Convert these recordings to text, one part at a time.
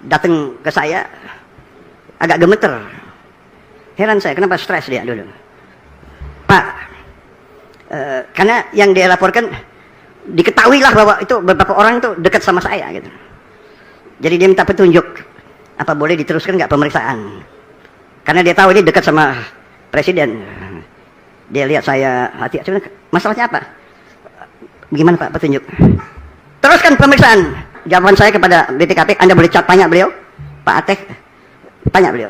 datang ke saya agak gemeter. Heran saya, kenapa stres dia dulu. Pak, karena yang dia laporkan diketahui lah bahwa itu beberapa orang itu dekat sama saya gitu. Jadi dia minta petunjuk, apa boleh diteruskan nggak pemeriksaan? Karena dia tahu ini dekat sama presiden. Dia lihat saya hati-hati, masalahnya apa? Gimana Pak petunjuk? Teruskan pemeriksaan. Jawaban saya kepada BPKP, Anda boleh tanya beliau, Pak Ateh, tanya beliau.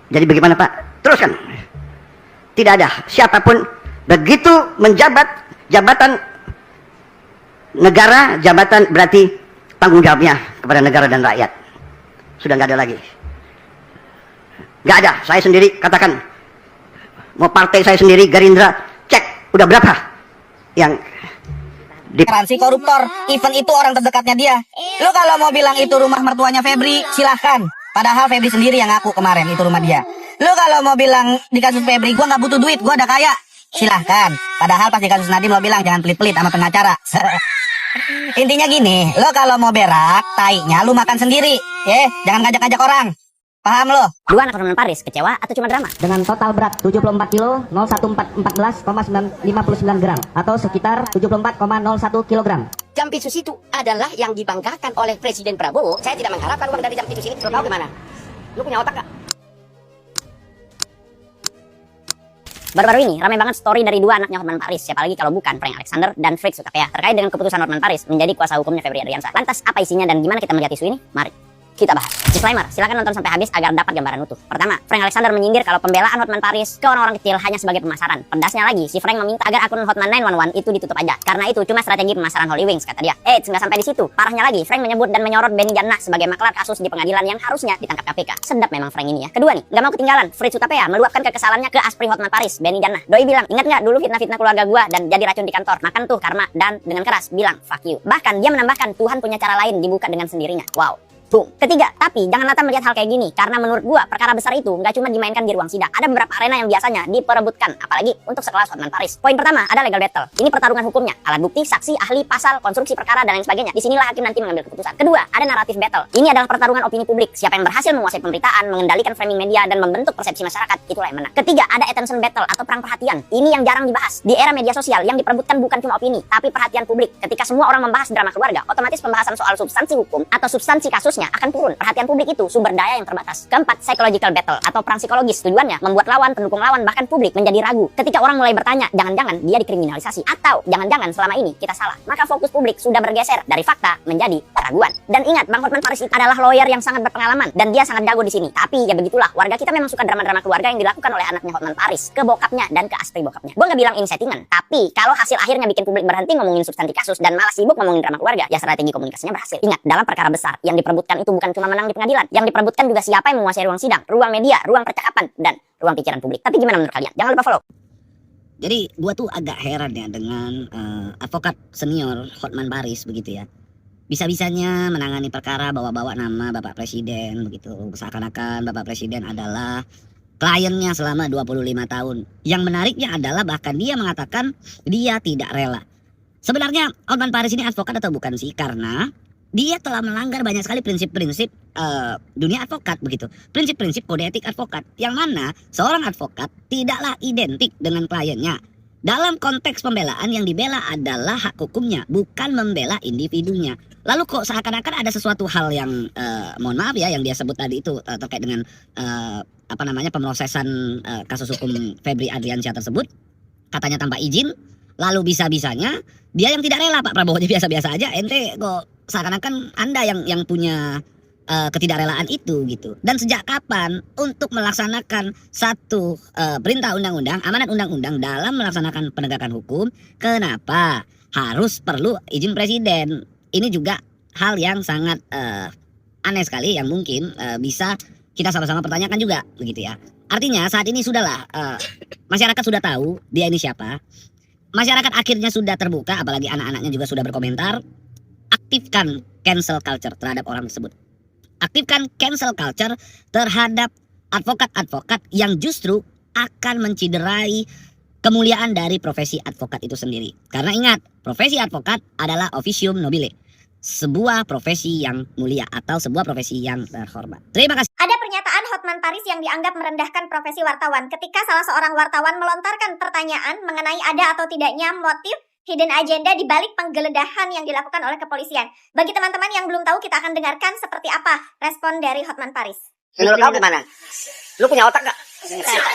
Jadi bagaimana Pak? Teruskan. Tidak ada siapapun begitu menjabat jabatan negara, jabatan berarti tanggung jawabnya kepada negara dan rakyat. Sudah nggak ada lagi. Nggak ada. Saya sendiri katakan, mau partai saya sendiri Gerindra, cek udah berapa yang Garansi koruptor, even itu orang terdekatnya dia. Lu kalau mau bilang itu rumah mertuanya Febri, silahkan. Padahal Febri sendiri yang ngaku kemarin itu rumah dia. Lu kalau mau bilang di kasus Febri, gua nggak butuh duit, gua udah kaya, silahkan. Padahal pas di kasus Nadiem lo bilang jangan pelit-pelit sama pengacara. Intinya gini, lo kalau mau berak, tainya lu makan sendiri, jangan ngajak-ngajak orang. Paham lo? Dua anak Hotman Paris kecewa atau cuma drama? Dengan total berat 74 kilo 01414,59 gram atau sekitar 74,01 kilogram. Jampitsus itu adalah yang dibanggakan oleh Presiden Prabowo. Saya tidak mengharapkan uang dari Jampitsus ini. Lo tahu gimana? Lu punya otak gak? Baru-baru ini ramai banget story dari dua anaknya Hotman Paris, siapa lagi kalau bukan Frank Alexander dan Frick Sutapea, terkait dengan keputusan Hotman Paris menjadi kuasa hukumnya Febri Adriansyah. Lantas apa isinya dan gimana kita melihat isu ini? Mari kita bahas. Disclaimer, silakan nonton sampai habis agar dapat gambaran utuh. Pertama, Frank Alexander menyindir kalau pembelaan Hotman Paris ke orang-orang kecil hanya sebagai pemasaran. Pedasnya lagi, si Frank meminta agar akun Hotman 911 itu ditutup aja, karena itu cuma strategi pemasaran Holy Wings, kata dia. Nggak sampai di situ. Parahnya lagi, Frank menyebut dan menyorot Benny Jannah sebagai maklar kasus di pengadilan yang harusnya ditangkap KPK. Sedap memang Frank ini ya. Kedua nih, nggak mau ketinggalan, Fritz Hutapea meluapkan kekesalannya ke aspri Hotman Paris, Benny Jannah. Doi bilang, ingat nggak dulu fitnah-fitnah keluarga gua dan jadi racun di kantor? Makan tuh karma, dan dengan keras bilang fuck you. Bahkan dia menambahkan Tuhan punya cara lain dibuka dengan sendirinya. Wow. Boom. Ketiga, tapi jangan lantas melihat hal kayak gini, karena menurut gua perkara besar itu nggak cuma dimainkan di ruang sidang. Ada beberapa arena yang biasanya diperebutkan, apalagi untuk sekelas Hotman Paris. Poin pertama ada legal battle. Ini pertarungan hukumnya, alat bukti, saksi, ahli, pasal, konstruksi perkara dan lain sebagainya. Disinilah hakim nanti mengambil keputusan. Kedua, ada naratif battle. Ini adalah pertarungan opini publik. Siapa yang berhasil menguasai pemberitaan, mengendalikan framing media dan membentuk persepsi masyarakat, itulah yang menang. Ketiga, ada attention battle atau perang perhatian. Ini yang jarang dibahas. Di era media sosial yang diperebutkan bukan cuma opini, tapi perhatian publik. Ketika semua orang membahas drama keluarga, otomatis pembahasan soal substansi hukum atau substansi kasusnya akan turun. Perhatian publik itu sumber daya yang terbatas. Keempat, psychological battle atau perang psikologis. Tujuannya membuat lawan, pendukung lawan, bahkan publik menjadi ragu. Ketika orang mulai bertanya, jangan-jangan dia dikriminalisasi atau jangan-jangan selama ini kita salah. Maka fokus publik sudah bergeser dari fakta menjadi keraguan. Dan ingat, Bang Hotman Paris adalah lawyer yang sangat berpengalaman dan dia sangat jago di sini. Tapi ya begitulah, warga kita memang suka drama-drama keluarga yang dilakukan oleh anaknya Hotman Paris ke bokapnya dan ke astri bokapnya. Gue nggak bilang ini settingan, tapi kalau hasil akhirnya bikin publik berhenti ngomongin substansi kasus dan malah sibuk ngomongin drama keluarga, ya strategi komunikasinya berhasil. Ingat, dalam perkara besar yang diperebutkan itu bukan cuma menang di pengadilan, yang diperebutkan juga siapa yang menguasai ruang sidang, ruang media, ruang percakapan, dan ruang pikiran publik. Tapi gimana menurut kalian? Jangan lupa follow. Jadi gua tuh agak heran ya dengan advokat senior Hotman Paris begitu ya. Bisa-bisanya menangani perkara bawa-bawa nama Bapak Presiden begitu. Seakan-akan Bapak Presiden adalah kliennya selama 25 tahun. Yang menariknya adalah bahkan dia mengatakan dia tidak rela. Sebenarnya Hotman Paris ini advokat atau bukan sih? Karena dia telah melanggar banyak sekali prinsip-prinsip dunia advokat begitu. Prinsip-prinsip kode etik advokat. Yang mana seorang advokat tidaklah identik dengan kliennya. Dalam konteks pembelaan yang dibela adalah hak hukumnya, bukan membela individunya. Lalu kok seakan-akan ada sesuatu hal yang mohon maaf ya yang dia sebut tadi itu terkait dengan pemrosesan kasus hukum Febri Adriansyah tersebut. Katanya tanpa izin. Lalu bisa-bisanya dia yang tidak rela, Pak Prabowo aja biasa-biasa aja. Ente kok seakan-akan Anda yang punya ketidakrelaan itu gitu. Dan sejak kapan untuk melaksanakan satu perintah undang-undang, amanat undang-undang dalam melaksanakan penegakan hukum, kenapa harus perlu izin presiden? Ini juga hal yang sangat aneh sekali yang mungkin bisa kita sama-sama pertanyakan juga begitu ya. Artinya saat ini sudahlah masyarakat sudah tahu dia ini siapa. Masyarakat akhirnya sudah terbuka, apalagi anak-anaknya juga sudah berkomentar. Aktifkan cancel culture terhadap orang tersebut. Aktifkan cancel culture terhadap advokat-advokat yang justru akan menciderai kemuliaan dari profesi advokat itu sendiri. Karena ingat, profesi advokat adalah officium nobile. sebuah profesi yang mulia atau sebuah profesi yang terhormat. Terima kasih. Ada pernyataan Hotman Paris yang dianggap merendahkan profesi wartawan ketika salah seorang wartawan melontarkan pertanyaan mengenai ada atau tidaknya motif hidden agenda di balik penggeledahan yang dilakukan oleh kepolisian. Bagi teman-teman yang belum tahu, kita akan dengarkan seperti apa respon dari Hotman Paris. Menurut kau gimana? Lu punya otak gak?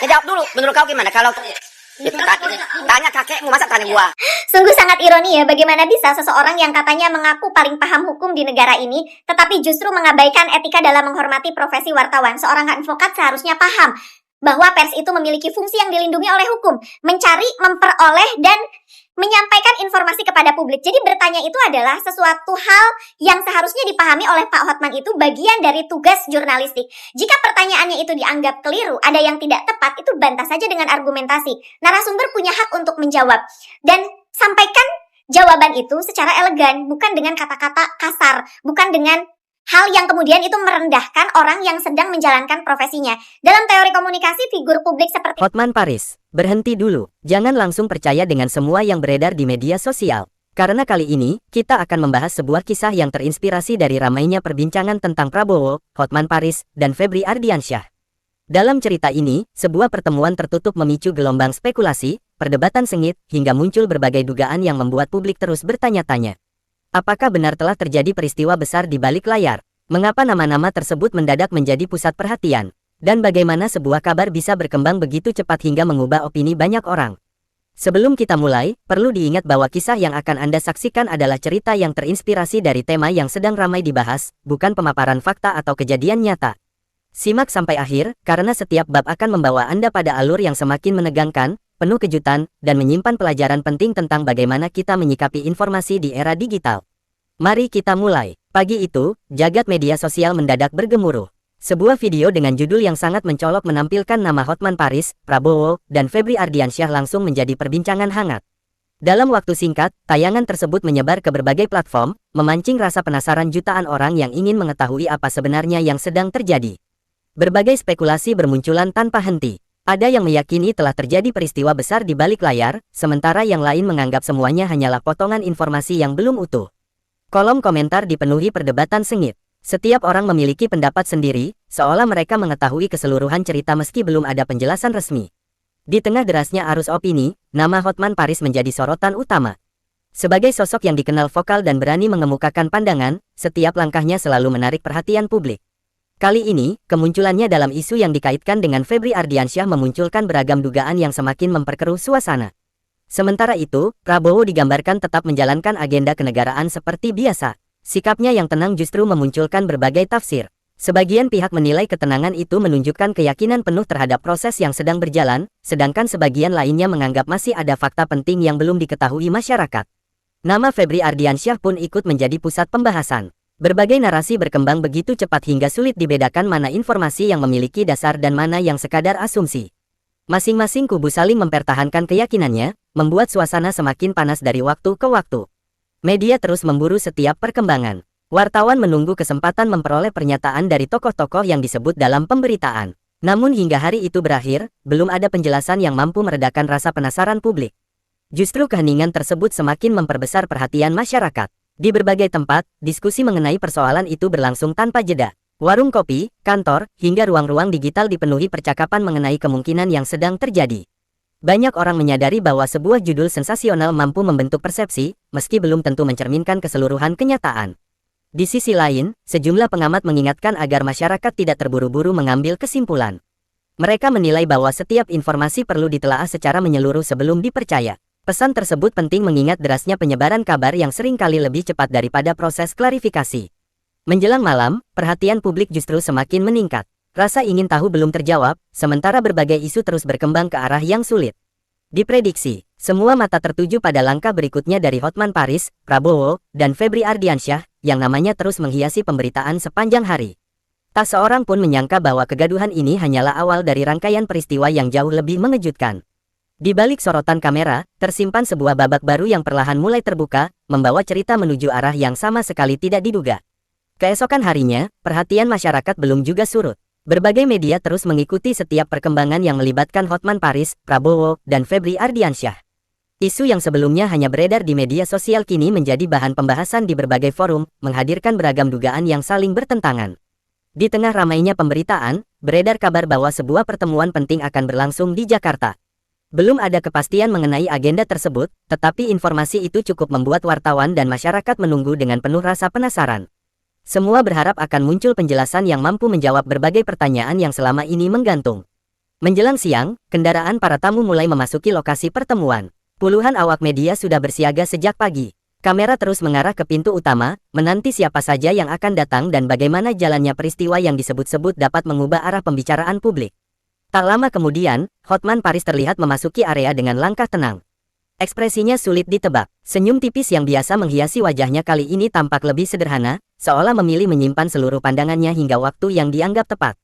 Jawab dulu, menurut kau gimana? Kalau tanya kakekmu, masa tanya gua? Sungguh sangat ironi ya, bagaimana bisa seseorang yang katanya mengaku paling paham hukum di negara ini, tetapi justru mengabaikan etika dalam menghormati profesi wartawan. Seorang advokat seharusnya paham bahwa pers itu memiliki fungsi yang dilindungi oleh hukum, mencari, memperoleh, dan menyampaikan informasi kepada publik. Jadi bertanya itu adalah sesuatu hal yang seharusnya dipahami oleh Pak Hotman, itu bagian dari tugas jurnalistik. Jika pertanyaannya itu dianggap keliru, ada yang tidak tepat, itu bantah saja dengan argumentasi. Narasumber punya hak untuk menjawab. Dan sampaikan jawaban itu secara elegan, bukan dengan kata-kata kasar, bukan dengan hal yang kemudian itu merendahkan orang yang sedang menjalankan profesinya. Dalam teori komunikasi, figur publik seperti Hotman Paris, berhenti dulu. Jangan langsung percaya dengan semua yang beredar di media sosial. Karena kali ini, kita akan membahas sebuah kisah yang terinspirasi dari ramainya perbincangan tentang Prabowo, Hotman Paris, dan Febri Ardiansyah. Dalam cerita ini, sebuah pertemuan tertutup memicu gelombang spekulasi, perdebatan sengit, hingga muncul berbagai dugaan yang membuat publik terus bertanya-tanya. Apakah benar telah terjadi peristiwa besar di balik layar? Mengapa nama-nama tersebut mendadak menjadi pusat perhatian? Dan bagaimana sebuah kabar bisa berkembang begitu cepat hingga mengubah opini banyak orang? Sebelum kita mulai, perlu diingat bahwa kisah yang akan Anda saksikan adalah cerita yang terinspirasi dari tema yang sedang ramai dibahas, bukan pemaparan fakta atau kejadian nyata. Simak sampai akhir, karena setiap bab akan membawa Anda pada alur yang semakin menegangkan, penuh kejutan, dan menyimpan pelajaran penting tentang bagaimana kita menyikapi informasi di era digital. Mari kita mulai. Pagi itu, jagat media sosial mendadak bergemuruh. Sebuah video dengan judul yang sangat mencolok menampilkan nama Hotman Paris, Prabowo, dan Febri Ardiansyah langsung menjadi perbincangan hangat. Dalam waktu singkat, tayangan tersebut menyebar ke berbagai platform, memancing rasa penasaran jutaan orang yang ingin mengetahui apa sebenarnya yang sedang terjadi. Berbagai spekulasi bermunculan tanpa henti. Ada yang meyakini telah terjadi peristiwa besar di balik layar, sementara yang lain menganggap semuanya hanyalah potongan informasi yang belum utuh. Kolom komentar dipenuhi perdebatan sengit. Setiap orang memiliki pendapat sendiri, seolah mereka mengetahui keseluruhan cerita meski belum ada penjelasan resmi. Di tengah derasnya arus opini, nama Hotman Paris menjadi sorotan utama. Sebagai sosok yang dikenal vokal dan berani mengemukakan pandangan, setiap langkahnya selalu menarik perhatian publik. Kali ini, kemunculannya dalam isu yang dikaitkan dengan Febri Ardiansyah memunculkan beragam dugaan yang semakin memperkeruh suasana. Sementara itu, Prabowo digambarkan tetap menjalankan agenda kenegaraan seperti biasa. Sikapnya yang tenang justru memunculkan berbagai tafsir. Sebagian pihak menilai ketenangan itu menunjukkan keyakinan penuh terhadap proses yang sedang berjalan, sedangkan sebagian lainnya menganggap masih ada fakta penting yang belum diketahui masyarakat. Nama Febri Ardiansyah pun ikut menjadi pusat pembahasan. Berbagai narasi berkembang begitu cepat hingga sulit dibedakan mana informasi yang memiliki dasar dan mana yang sekadar asumsi. Masing-masing kubu saling mempertahankan keyakinannya, membuat suasana semakin panas dari waktu ke waktu. Media terus memburu setiap perkembangan. Wartawan menunggu kesempatan memperoleh pernyataan dari tokoh-tokoh yang disebut dalam pemberitaan. Namun hingga hari itu berakhir, belum ada penjelasan yang mampu meredakan rasa penasaran publik. Justru keheningan tersebut semakin memperbesar perhatian masyarakat. Di berbagai tempat, diskusi mengenai persoalan itu berlangsung tanpa jeda. Warung kopi, kantor, hingga ruang-ruang digital dipenuhi percakapan mengenai kemungkinan yang sedang terjadi. Banyak orang menyadari bahwa sebuah judul sensasional mampu membentuk persepsi, meski belum tentu mencerminkan keseluruhan kenyataan. Di sisi lain, sejumlah pengamat mengingatkan agar masyarakat tidak terburu-buru mengambil kesimpulan. Mereka menilai bahwa setiap informasi perlu ditelaah secara menyeluruh sebelum dipercaya. Pesan tersebut penting mengingat derasnya penyebaran kabar yang seringkali lebih cepat daripada proses klarifikasi. Menjelang malam, perhatian publik justru semakin meningkat. Rasa ingin tahu belum terjawab, sementara berbagai isu terus berkembang ke arah yang sulit. Diprediksi, semua mata tertuju pada langkah berikutnya dari Hotman Paris, Prabowo, dan Febri Ardiansyah, yang namanya terus menghiasi pemberitaan sepanjang hari. Tak seorang pun menyangka bahwa kegaduhan ini hanyalah awal dari rangkaian peristiwa yang jauh lebih mengejutkan. Di balik sorotan kamera, tersimpan sebuah babak baru yang perlahan mulai terbuka, membawa cerita menuju arah yang sama sekali tidak diduga. Keesokan harinya, perhatian masyarakat belum juga surut. Berbagai media terus mengikuti setiap perkembangan yang melibatkan Hotman Paris, Prabowo, dan Febri Ardiansyah. Isu yang sebelumnya hanya beredar di media sosial kini menjadi bahan pembahasan di berbagai forum, menghadirkan beragam dugaan yang saling bertentangan. Di tengah ramainya pemberitaan, beredar kabar bahwa sebuah pertemuan penting akan berlangsung di Jakarta. Belum ada kepastian mengenai agenda tersebut, tetapi informasi itu cukup membuat wartawan dan masyarakat menunggu dengan penuh rasa penasaran. Semua berharap akan muncul penjelasan yang mampu menjawab berbagai pertanyaan yang selama ini menggantung. Menjelang siang, kendaraan para tamu mulai memasuki lokasi pertemuan. Puluhan awak media sudah bersiaga sejak pagi. Kamera terus mengarah ke pintu utama, menanti siapa saja yang akan datang dan bagaimana jalannya peristiwa yang disebut-sebut dapat mengubah arah pembicaraan publik. Tak lama kemudian, Hotman Paris terlihat memasuki area dengan langkah tenang. Ekspresinya sulit ditebak. Senyum tipis yang biasa menghiasi wajahnya kali ini tampak lebih sederhana, seolah memilih menyimpan seluruh pandangannya hingga waktu yang dianggap tepat.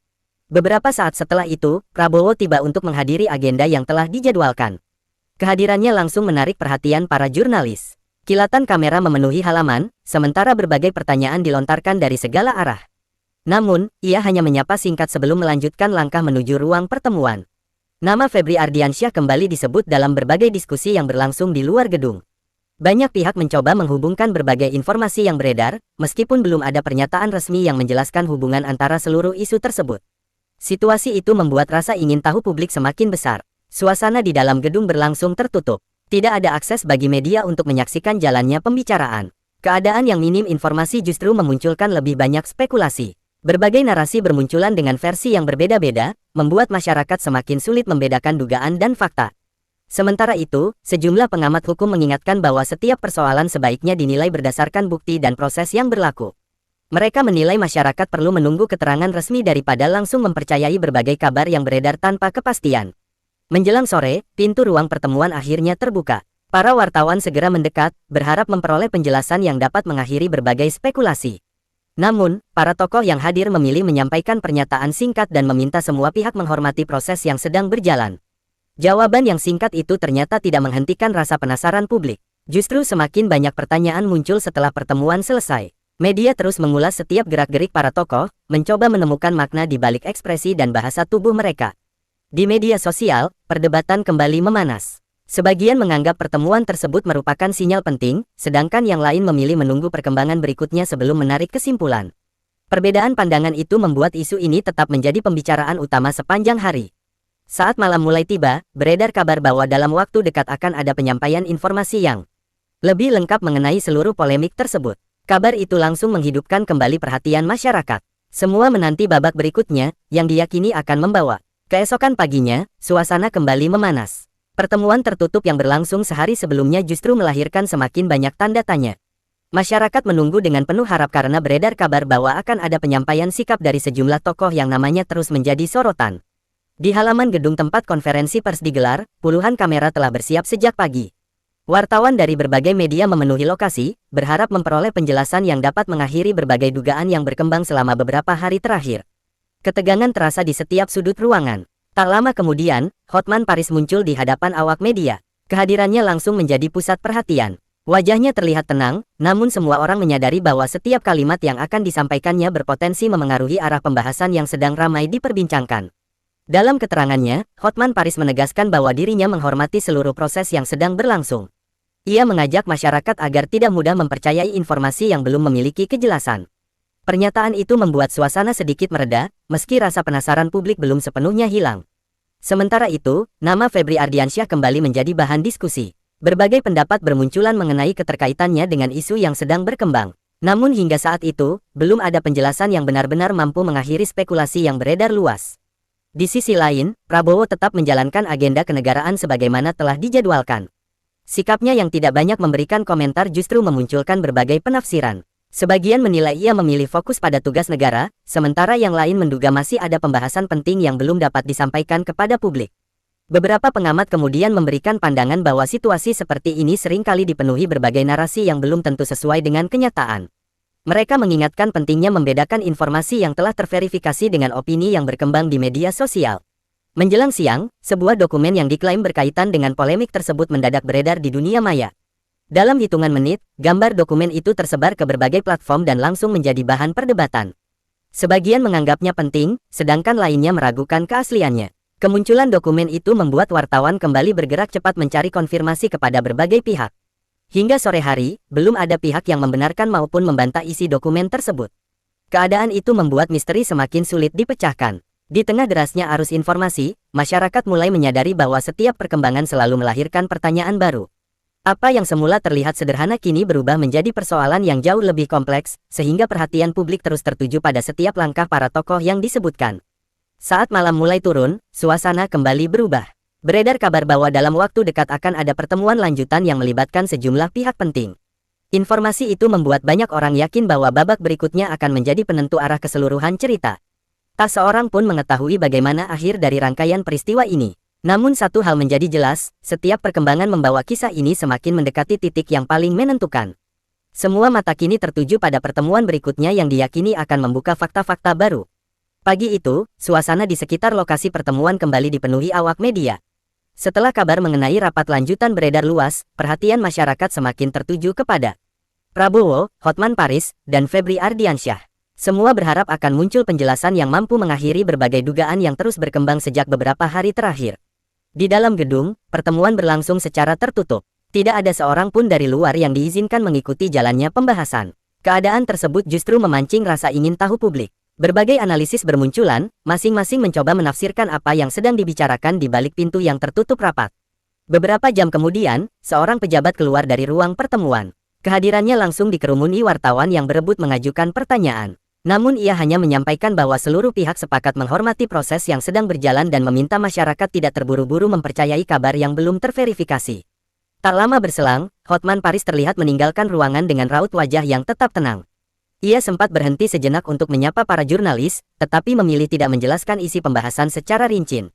Beberapa saat setelah itu, Prabowo tiba untuk menghadiri agenda yang telah dijadwalkan. Kehadirannya langsung menarik perhatian para jurnalis. Kilatan kamera memenuhi halaman, sementara berbagai pertanyaan dilontarkan dari segala arah. Namun, ia hanya menyapa singkat sebelum melanjutkan langkah menuju ruang pertemuan. Nama Febri Ardiansyah kembali disebut dalam berbagai diskusi yang berlangsung di luar gedung. Banyak pihak mencoba menghubungkan berbagai informasi yang beredar, meskipun belum ada pernyataan resmi yang menjelaskan hubungan antara seluruh isu tersebut. Situasi itu membuat rasa ingin tahu publik semakin besar. Suasana di dalam gedung berlangsung tertutup. Tidak ada akses bagi media untuk menyaksikan jalannya pembicaraan. Keadaan yang minim informasi justru memunculkan lebih banyak spekulasi. Berbagai narasi bermunculan dengan versi yang berbeda-beda, membuat masyarakat semakin sulit membedakan dugaan dan fakta. Sementara itu, sejumlah pengamat hukum mengingatkan bahwa setiap persoalan sebaiknya dinilai berdasarkan bukti dan proses yang berlaku. Mereka menilai masyarakat perlu menunggu keterangan resmi daripada langsung mempercayai berbagai kabar yang beredar tanpa kepastian. Menjelang sore, pintu ruang pertemuan akhirnya terbuka. Para wartawan segera mendekat, berharap memperoleh penjelasan yang dapat mengakhiri berbagai spekulasi. Namun, para tokoh yang hadir memilih menyampaikan pernyataan singkat dan meminta semua pihak menghormati proses yang sedang berjalan. Jawaban yang singkat itu ternyata tidak menghentikan rasa penasaran publik. Justru semakin banyak pertanyaan muncul setelah pertemuan selesai. Media terus mengulas setiap gerak-gerik para tokoh, mencoba menemukan makna di balik ekspresi dan bahasa tubuh mereka. Di media sosial, perdebatan kembali memanas. Sebagian menganggap pertemuan tersebut merupakan sinyal penting, sedangkan yang lain memilih menunggu perkembangan berikutnya sebelum menarik kesimpulan. Perbedaan pandangan itu membuat isu ini tetap menjadi pembicaraan utama sepanjang hari. Saat malam mulai tiba, beredar kabar bahwa dalam waktu dekat akan ada penyampaian informasi yang lebih lengkap mengenai seluruh polemik tersebut. Kabar itu langsung menghidupkan kembali perhatian masyarakat. Semua menanti babak berikutnya, yang diyakini akan membawa. Keesokan paginya, suasana kembali memanas. Pertemuan tertutup yang berlangsung sehari sebelumnya justru melahirkan semakin banyak tanda tanya. Masyarakat menunggu dengan penuh harap karena beredar kabar bahwa akan ada penyampaian sikap dari sejumlah tokoh yang namanya terus menjadi sorotan. Di halaman gedung tempat konferensi pers digelar, puluhan kamera telah bersiap sejak pagi. Wartawan dari berbagai media memenuhi lokasi, berharap memperoleh penjelasan yang dapat mengakhiri berbagai dugaan yang berkembang selama beberapa hari terakhir. Ketegangan terasa di setiap sudut ruangan. Tak lama kemudian, Hotman Paris muncul di hadapan awak media. Kehadirannya langsung menjadi pusat perhatian. Wajahnya terlihat tenang, namun semua orang menyadari bahwa setiap kalimat yang akan disampaikannya berpotensi memengaruhi arah pembahasan yang sedang ramai diperbincangkan. Dalam keterangannya, Hotman Paris menegaskan bahwa dirinya menghormati seluruh proses yang sedang berlangsung. Ia mengajak masyarakat agar tidak mudah mempercayai informasi yang belum memiliki kejelasan. Pernyataan itu membuat suasana sedikit mereda, meski rasa penasaran publik belum sepenuhnya hilang. Sementara itu, nama Febri Ardiansyah kembali menjadi bahan diskusi. Berbagai pendapat bermunculan mengenai keterkaitannya dengan isu yang sedang berkembang. Namun hingga saat itu, belum ada penjelasan yang benar-benar mampu mengakhiri spekulasi yang beredar luas. Di sisi lain, Prabowo tetap menjalankan agenda kenegaraan sebagaimana telah dijadwalkan. Sikapnya yang tidak banyak memberikan komentar justru memunculkan berbagai penafsiran. Sebagian menilai ia memilih fokus pada tugas negara, sementara yang lain menduga masih ada pembahasan penting yang belum dapat disampaikan kepada publik. Beberapa pengamat kemudian memberikan pandangan bahwa situasi seperti ini seringkali dipenuhi berbagai narasi yang belum tentu sesuai dengan kenyataan. Mereka mengingatkan pentingnya membedakan informasi yang telah terverifikasi dengan opini yang berkembang di media sosial. Menjelang siang, sebuah dokumen yang diklaim berkaitan dengan polemik tersebut mendadak beredar di dunia maya. Dalam hitungan menit, gambar dokumen itu tersebar ke berbagai platform dan langsung menjadi bahan perdebatan. Sebagian menganggapnya penting, sedangkan lainnya meragukan keasliannya. Kemunculan dokumen itu membuat wartawan kembali bergerak cepat mencari konfirmasi kepada berbagai pihak. Hingga sore hari, belum ada pihak yang membenarkan maupun membantah isi dokumen tersebut. Keadaan itu membuat misteri semakin sulit dipecahkan. Di tengah derasnya arus informasi, masyarakat mulai menyadari bahwa setiap perkembangan selalu melahirkan pertanyaan baru. Apa yang semula terlihat sederhana kini berubah menjadi persoalan yang jauh lebih kompleks, sehingga perhatian publik terus tertuju pada setiap langkah para tokoh yang disebutkan. Saat malam mulai turun, suasana kembali berubah. Beredar kabar bahwa dalam waktu dekat akan ada pertemuan lanjutan yang melibatkan sejumlah pihak penting. Informasi itu membuat banyak orang yakin bahwa babak berikutnya akan menjadi penentu arah keseluruhan cerita. Tak seorang pun mengetahui bagaimana akhir dari rangkaian peristiwa ini. Namun satu hal menjadi jelas, setiap perkembangan membawa kisah ini semakin mendekati titik yang paling menentukan. Semua mata kini tertuju pada pertemuan berikutnya yang diyakini akan membuka fakta-fakta baru. Pagi itu, suasana di sekitar lokasi pertemuan kembali dipenuhi awak media. Setelah kabar mengenai rapat lanjutan beredar luas, perhatian masyarakat semakin tertuju kepada Prabowo, Hotman Paris, dan Febri Ardiansyah. Semua berharap akan muncul penjelasan yang mampu mengakhiri berbagai dugaan yang terus berkembang sejak beberapa hari terakhir. Di dalam gedung, pertemuan berlangsung secara tertutup. Tidak ada seorang pun dari luar yang diizinkan mengikuti jalannya pembahasan. Keadaan tersebut justru memancing rasa ingin tahu publik. Berbagai analisis bermunculan, masing-masing mencoba menafsirkan apa yang sedang dibicarakan di balik pintu yang tertutup rapat. Beberapa jam kemudian, seorang pejabat keluar dari ruang pertemuan. Kehadirannya langsung dikerumuni wartawan yang berebut mengajukan pertanyaan. Namun ia hanya menyampaikan bahwa seluruh pihak sepakat menghormati proses yang sedang berjalan dan meminta masyarakat tidak terburu-buru mempercayai kabar yang belum terverifikasi. Tak lama berselang, Hotman Paris terlihat meninggalkan ruangan dengan raut wajah yang tetap tenang. Ia sempat berhenti sejenak untuk menyapa para jurnalis, tetapi memilih tidak menjelaskan isi pembahasan secara rinci.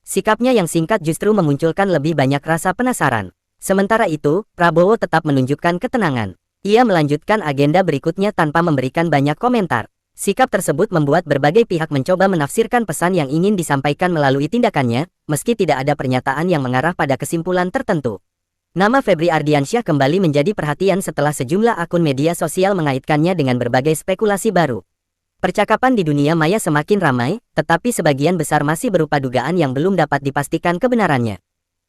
Sikapnya yang singkat justru memunculkan lebih banyak rasa penasaran. Sementara itu, Prabowo tetap menunjukkan ketenangan. Ia melanjutkan agenda berikutnya tanpa memberikan banyak komentar. Sikap tersebut membuat berbagai pihak mencoba menafsirkan pesan yang ingin disampaikan melalui tindakannya, meski tidak ada pernyataan yang mengarah pada kesimpulan tertentu. Nama Febri Ardiansyah kembali menjadi perhatian setelah sejumlah akun media sosial mengaitkannya dengan berbagai spekulasi baru. Percakapan di dunia maya semakin ramai, tetapi sebagian besar masih berupa dugaan yang belum dapat dipastikan kebenarannya.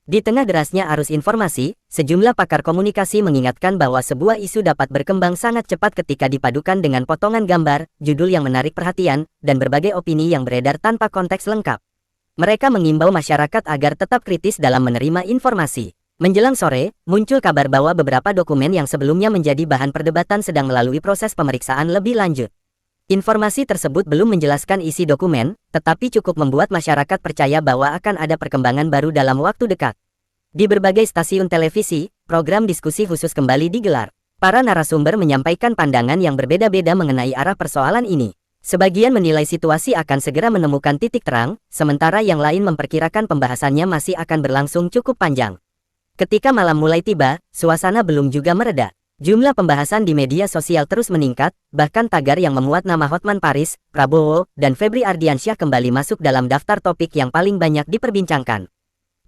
Di tengah derasnya arus informasi, sejumlah pakar komunikasi mengingatkan bahwa sebuah isu dapat berkembang sangat cepat ketika dipadukan dengan potongan gambar, judul yang menarik perhatian, dan berbagai opini yang beredar tanpa konteks lengkap. Mereka mengimbau masyarakat agar tetap kritis dalam menerima informasi. Menjelang sore, muncul kabar bahwa beberapa dokumen yang sebelumnya menjadi bahan perdebatan sedang melalui proses pemeriksaan lebih lanjut. Informasi tersebut belum menjelaskan isi dokumen, tetapi cukup membuat masyarakat percaya bahwa akan ada perkembangan baru dalam waktu dekat. Di berbagai stasiun televisi, program diskusi khusus kembali digelar. Para narasumber menyampaikan pandangan yang berbeda-beda mengenai arah persoalan ini. Sebagian menilai situasi akan segera menemukan titik terang, sementara yang lain memperkirakan pembahasannya masih akan berlangsung cukup panjang. Ketika malam mulai tiba, suasana belum juga mereda. Jumlah pembahasan di media sosial terus meningkat, bahkan tagar yang memuat nama Hotman Paris, Prabowo, dan Febri Ardiansyah kembali masuk dalam daftar topik yang paling banyak diperbincangkan.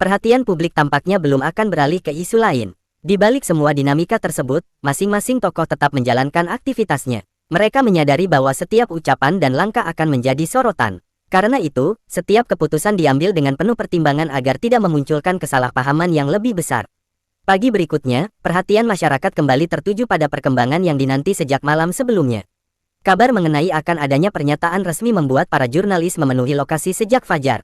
Perhatian publik tampaknya belum akan beralih ke isu lain. Di balik semua dinamika tersebut, masing-masing tokoh tetap menjalankan aktivitasnya. Mereka menyadari bahwa setiap ucapan dan langkah akan menjadi sorotan. Karena itu, setiap keputusan diambil dengan penuh pertimbangan agar tidak memunculkan kesalahpahaman yang lebih besar. Pagi berikutnya, perhatian masyarakat kembali tertuju pada perkembangan yang dinanti sejak malam sebelumnya. Kabar mengenai akan adanya pernyataan resmi membuat para jurnalis memenuhi lokasi sejak fajar.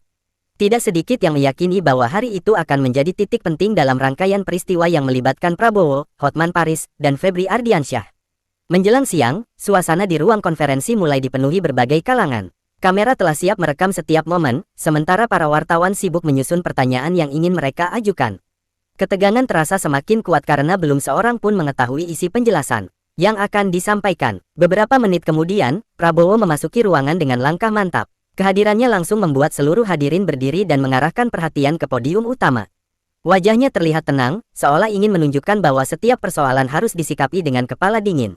Tidak sedikit yang meyakini bahwa hari itu akan menjadi titik penting dalam rangkaian peristiwa yang melibatkan Prabowo, Hotman Paris, dan Febri Ardiansyah. Menjelang siang, suasana di ruang konferensi mulai dipenuhi berbagai kalangan. Kamera telah siap merekam setiap momen, sementara para wartawan sibuk menyusun pertanyaan yang ingin mereka ajukan. Ketegangan terasa semakin kuat karena belum seorang pun mengetahui isi penjelasan yang akan disampaikan. Beberapa menit kemudian, Prabowo memasuki ruangan dengan langkah mantap. Kehadirannya langsung membuat seluruh hadirin berdiri dan mengarahkan perhatian ke podium utama. Wajahnya terlihat tenang, seolah ingin menunjukkan bahwa setiap persoalan harus disikapi dengan kepala dingin.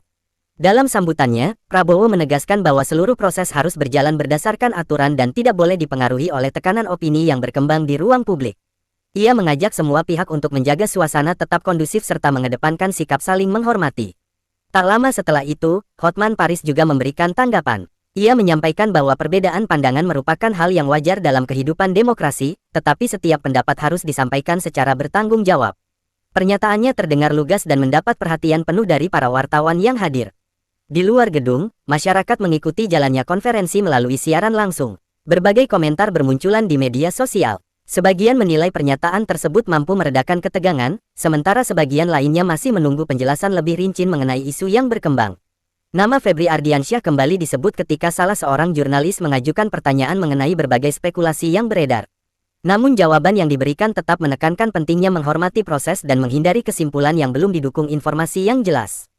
Dalam sambutannya, Prabowo menegaskan bahwa seluruh proses harus berjalan berdasarkan aturan dan tidak boleh dipengaruhi oleh tekanan opini yang berkembang di ruang publik. Ia mengajak semua pihak untuk menjaga suasana tetap kondusif serta mengedepankan sikap saling menghormati. Tak lama setelah itu, Hotman Paris juga memberikan tanggapan. Ia menyampaikan bahwa perbedaan pandangan merupakan hal yang wajar dalam kehidupan demokrasi, tetapi setiap pendapat harus disampaikan secara bertanggung jawab. Pernyataannya terdengar lugas dan mendapat perhatian penuh dari para wartawan yang hadir. Di luar gedung, masyarakat mengikuti jalannya konferensi melalui siaran langsung. Berbagai komentar bermunculan di media sosial. Sebagian menilai pernyataan tersebut mampu meredakan ketegangan, sementara sebagian lainnya masih menunggu penjelasan lebih rinci mengenai isu yang berkembang. Nama Febri Ardiansyah kembali disebut ketika salah seorang jurnalis mengajukan pertanyaan mengenai berbagai spekulasi yang beredar. Namun jawaban yang diberikan tetap menekankan pentingnya menghormati proses dan menghindari kesimpulan yang belum didukung informasi yang jelas.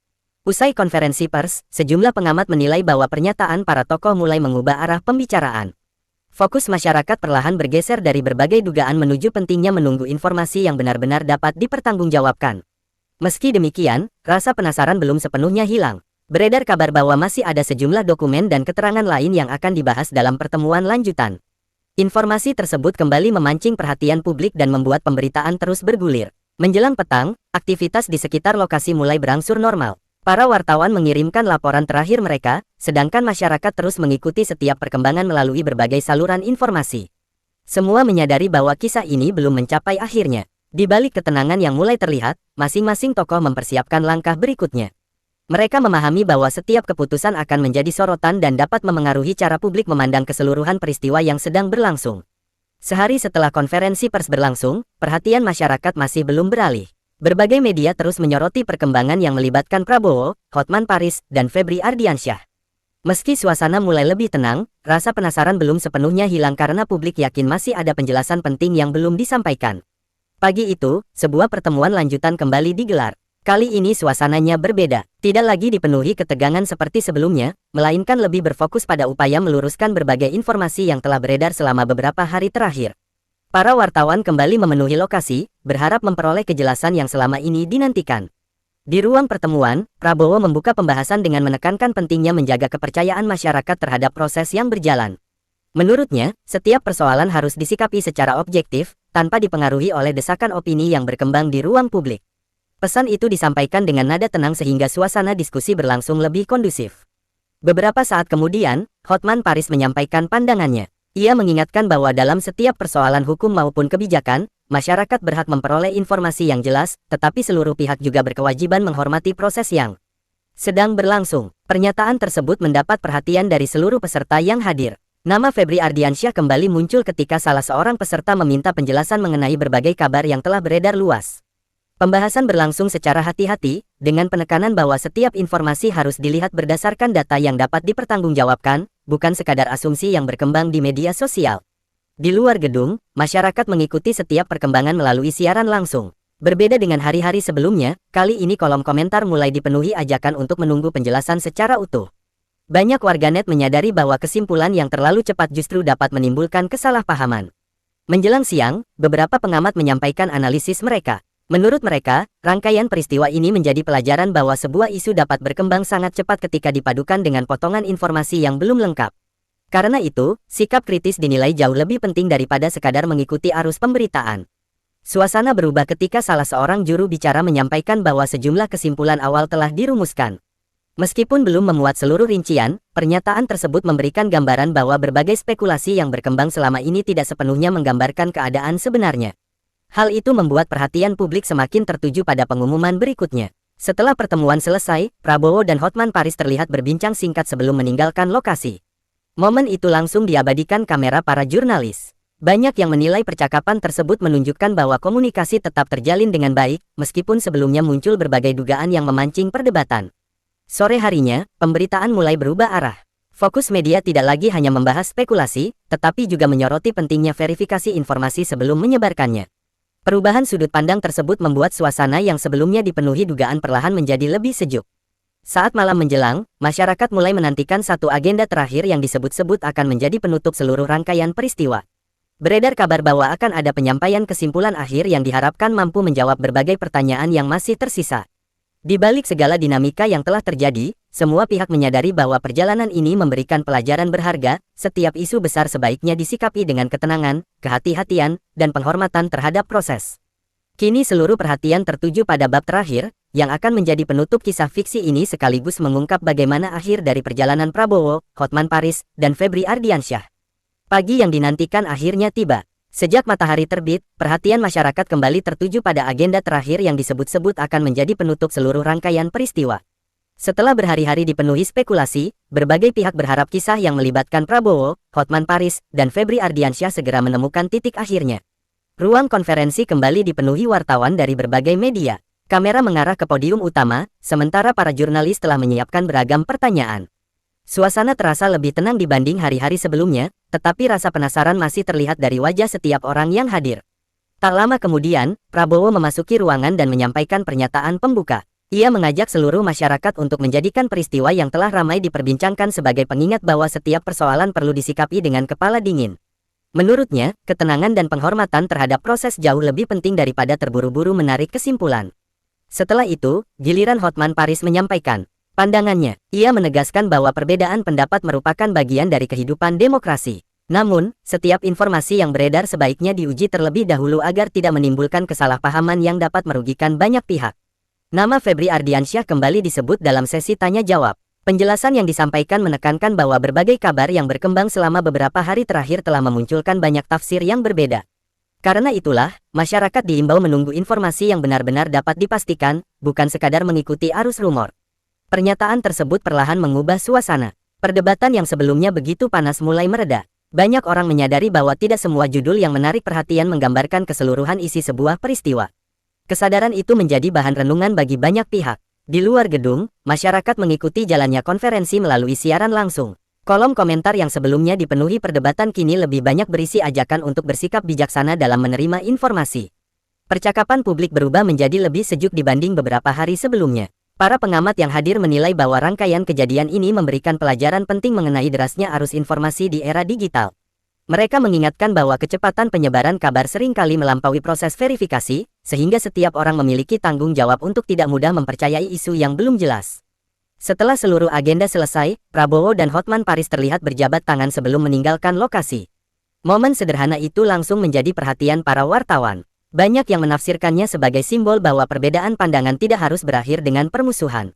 Usai konferensi pers, sejumlah pengamat menilai bahwa pernyataan para tokoh mulai mengubah arah pembicaraan. Fokus masyarakat perlahan bergeser dari berbagai dugaan menuju pentingnya menunggu informasi yang benar-benar dapat dipertanggungjawabkan. Meski demikian, rasa penasaran belum sepenuhnya hilang. Beredar kabar bahwa masih ada sejumlah dokumen dan keterangan lain yang akan dibahas dalam pertemuan lanjutan. Informasi tersebut kembali memancing perhatian publik dan membuat pemberitaan terus bergulir. Menjelang petang, aktivitas di sekitar lokasi mulai berangsur normal. Para wartawan mengirimkan laporan terakhir mereka, sedangkan masyarakat terus mengikuti setiap perkembangan melalui berbagai saluran informasi. Semua menyadari bahwa kisah ini belum mencapai akhirnya. Di balik ketenangan yang mulai terlihat, masing-masing tokoh mempersiapkan langkah berikutnya. Mereka memahami bahwa setiap keputusan akan menjadi sorotan dan dapat memengaruhi cara publik memandang keseluruhan peristiwa yang sedang berlangsung. Sehari setelah konferensi pers berlangsung, perhatian masyarakat masih belum beralih. Berbagai media terus menyoroti perkembangan yang melibatkan Prabowo, Hotman Paris, dan Febri Ardiansyah. Meski suasana mulai lebih tenang, rasa penasaran belum sepenuhnya hilang karena publik yakin masih ada penjelasan penting yang belum disampaikan. Pagi itu, sebuah pertemuan lanjutan kembali digelar. Kali ini suasananya berbeda, tidak lagi dipenuhi ketegangan seperti sebelumnya, melainkan lebih berfokus pada upaya meluruskan berbagai informasi yang telah beredar selama beberapa hari terakhir. Para wartawan kembali memenuhi lokasi, berharap memperoleh kejelasan yang selama ini dinantikan. Di ruang pertemuan, Prabowo membuka pembahasan dengan menekankan pentingnya menjaga kepercayaan masyarakat terhadap proses yang berjalan. Menurutnya, setiap persoalan harus disikapi secara objektif, tanpa dipengaruhi oleh desakan opini yang berkembang di ruang publik. Pesan itu disampaikan dengan nada tenang sehingga suasana diskusi berlangsung lebih kondusif. Beberapa saat kemudian, Hotman Paris menyampaikan pandangannya. Ia mengingatkan bahwa dalam setiap persoalan hukum maupun kebijakan, masyarakat berhak memperoleh informasi yang jelas, tetapi seluruh pihak juga berkewajiban menghormati proses yang sedang berlangsung. Pernyataan tersebut mendapat perhatian dari seluruh peserta yang hadir. Nama Febri Ardiansyah kembali muncul ketika salah seorang peserta meminta penjelasan mengenai berbagai kabar yang telah beredar luas. Pembahasan berlangsung secara hati-hati, dengan penekanan bahwa setiap informasi harus dilihat berdasarkan data yang dapat dipertanggungjawabkan, bukan sekadar asumsi yang berkembang di media sosial. Di luar gedung, masyarakat mengikuti setiap perkembangan melalui siaran langsung. Berbeda dengan hari-hari sebelumnya, kali ini kolom komentar mulai dipenuhi ajakan untuk menunggu penjelasan secara utuh. Banyak warganet menyadari bahwa kesimpulan yang terlalu cepat justru dapat menimbulkan kesalahpahaman. Menjelang siang, beberapa pengamat menyampaikan analisis mereka. Menurut mereka, rangkaian peristiwa ini menjadi pelajaran bahwa sebuah isu dapat berkembang sangat cepat ketika dipadukan dengan potongan informasi yang belum lengkap. Karena itu, sikap kritis dinilai jauh lebih penting daripada sekadar mengikuti arus pemberitaan. Suasana berubah ketika salah seorang juru bicara menyampaikan bahwa sejumlah kesimpulan awal telah dirumuskan. Meskipun belum memuat seluruh rincian, pernyataan tersebut memberikan gambaran bahwa berbagai spekulasi yang berkembang selama ini tidak sepenuhnya menggambarkan keadaan sebenarnya. Hal itu membuat perhatian publik semakin tertuju pada pengumuman berikutnya. Setelah pertemuan selesai, Prabowo dan Hotman Paris terlihat berbincang singkat sebelum meninggalkan lokasi. Momen itu langsung diabadikan kamera para jurnalis. Banyak yang menilai percakapan tersebut menunjukkan bahwa komunikasi tetap terjalin dengan baik, meskipun sebelumnya muncul berbagai dugaan yang memancing perdebatan. Sore harinya, pemberitaan mulai berubah arah. Fokus media tidak lagi hanya membahas spekulasi, tetapi juga menyoroti pentingnya verifikasi informasi sebelum menyebarkannya. Perubahan sudut pandang tersebut membuat suasana yang sebelumnya dipenuhi dugaan perlahan menjadi lebih sejuk. Saat malam menjelang, masyarakat mulai menantikan satu agenda terakhir yang disebut-sebut akan menjadi penutup seluruh rangkaian peristiwa. Beredar kabar bahwa akan ada penyampaian kesimpulan akhir yang diharapkan mampu menjawab berbagai pertanyaan yang masih tersisa. Di balik segala dinamika yang telah terjadi, semua pihak menyadari bahwa perjalanan ini memberikan pelajaran berharga. Setiap isu besar sebaiknya disikapi dengan ketenangan, kehati-hatian, dan penghormatan terhadap proses. Kini seluruh perhatian tertuju pada bab terakhir, yang akan menjadi penutup kisah fiksi ini sekaligus mengungkap bagaimana akhir dari perjalanan Prabowo, Hotman Paris, dan Febri Ardiansyah. Pagi yang dinantikan akhirnya tiba. Sejak matahari terbit, perhatian masyarakat kembali tertuju pada agenda terakhir yang disebut-sebut akan menjadi penutup seluruh rangkaian peristiwa. Setelah berhari-hari dipenuhi spekulasi, berbagai pihak berharap kisah yang melibatkan Prabowo, Hotman Paris, dan Febri Ardiansyah segera menemukan titik akhirnya. Ruang konferensi kembali dipenuhi wartawan dari berbagai media. Kamera mengarah ke podium utama, sementara para jurnalis telah menyiapkan beragam pertanyaan. Suasana terasa lebih tenang dibanding hari-hari sebelumnya, tetapi rasa penasaran masih terlihat dari wajah setiap orang yang hadir. Tak lama kemudian, Prabowo memasuki ruangan dan menyampaikan pernyataan pembuka. Ia mengajak seluruh masyarakat untuk menjadikan peristiwa yang telah ramai diperbincangkan sebagai pengingat bahwa setiap persoalan perlu disikapi dengan kepala dingin. Menurutnya, ketenangan dan penghormatan terhadap proses jauh lebih penting daripada terburu-buru menarik kesimpulan. Setelah itu, giliran Hotman Paris menyampaikan pandangannya. Ia menegaskan bahwa perbedaan pendapat merupakan bagian dari kehidupan demokrasi. Namun, setiap informasi yang beredar sebaiknya diuji terlebih dahulu agar tidak menimbulkan kesalahpahaman yang dapat merugikan banyak pihak. Nama Febri Ardiansyah kembali disebut dalam sesi tanya-jawab. Penjelasan yang disampaikan menekankan bahwa berbagai kabar yang berkembang selama beberapa hari terakhir telah memunculkan banyak tafsir yang berbeda. Karena itulah, masyarakat diimbau menunggu informasi yang benar-benar dapat dipastikan, bukan sekadar mengikuti arus rumor. Pernyataan tersebut perlahan mengubah suasana. Perdebatan yang sebelumnya begitu panas mulai mereda. Banyak orang menyadari bahwa tidak semua judul yang menarik perhatian menggambarkan keseluruhan isi sebuah peristiwa. Kesadaran itu menjadi bahan renungan bagi banyak pihak. Di luar gedung, masyarakat mengikuti jalannya konferensi melalui siaran langsung. Kolom komentar yang sebelumnya dipenuhi perdebatan kini lebih banyak berisi ajakan untuk bersikap bijaksana dalam menerima informasi. Percakapan publik berubah menjadi lebih sejuk dibanding beberapa hari sebelumnya. Para pengamat yang hadir menilai bahwa rangkaian kejadian ini memberikan pelajaran penting mengenai derasnya arus informasi di era digital. Mereka mengingatkan bahwa kecepatan penyebaran kabar seringkali melampaui proses verifikasi, sehingga setiap orang memiliki tanggung jawab untuk tidak mudah mempercayai isu yang belum jelas. Setelah seluruh agenda selesai, Prabowo dan Hotman Paris terlihat berjabat tangan sebelum meninggalkan lokasi. Momen sederhana itu langsung menjadi perhatian para wartawan. Banyak yang menafsirkannya sebagai simbol bahwa perbedaan pandangan tidak harus berakhir dengan permusuhan.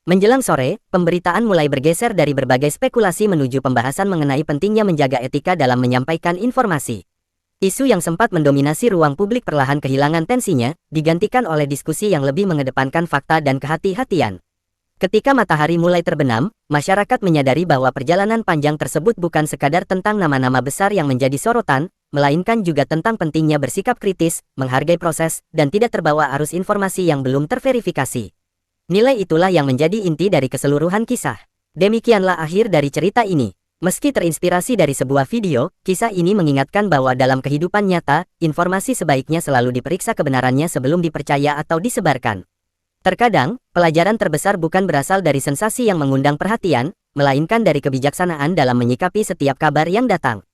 Menjelang sore, pemberitaan mulai bergeser dari berbagai spekulasi menuju pembahasan mengenai pentingnya menjaga etika dalam menyampaikan informasi. Isu yang sempat mendominasi ruang publik perlahan kehilangan tensinya, digantikan oleh diskusi yang lebih mengedepankan fakta dan kehati-hatian. Ketika matahari mulai terbenam, masyarakat menyadari bahwa perjalanan panjang tersebut bukan sekadar tentang nama-nama besar yang menjadi sorotan, melainkan juga tentang pentingnya bersikap kritis, menghargai proses, dan tidak terbawa arus informasi yang belum terverifikasi. Nilai itulah yang menjadi inti dari keseluruhan kisah. Demikianlah akhir dari cerita ini. Meski terinspirasi dari sebuah video, kisah ini mengingatkan bahwa dalam kehidupan nyata, informasi sebaiknya selalu diperiksa kebenarannya sebelum dipercaya atau disebarkan. Terkadang, pelajaran terbesar bukan berasal dari sensasi yang mengundang perhatian, melainkan dari kebijaksanaan dalam menyikapi setiap kabar yang datang.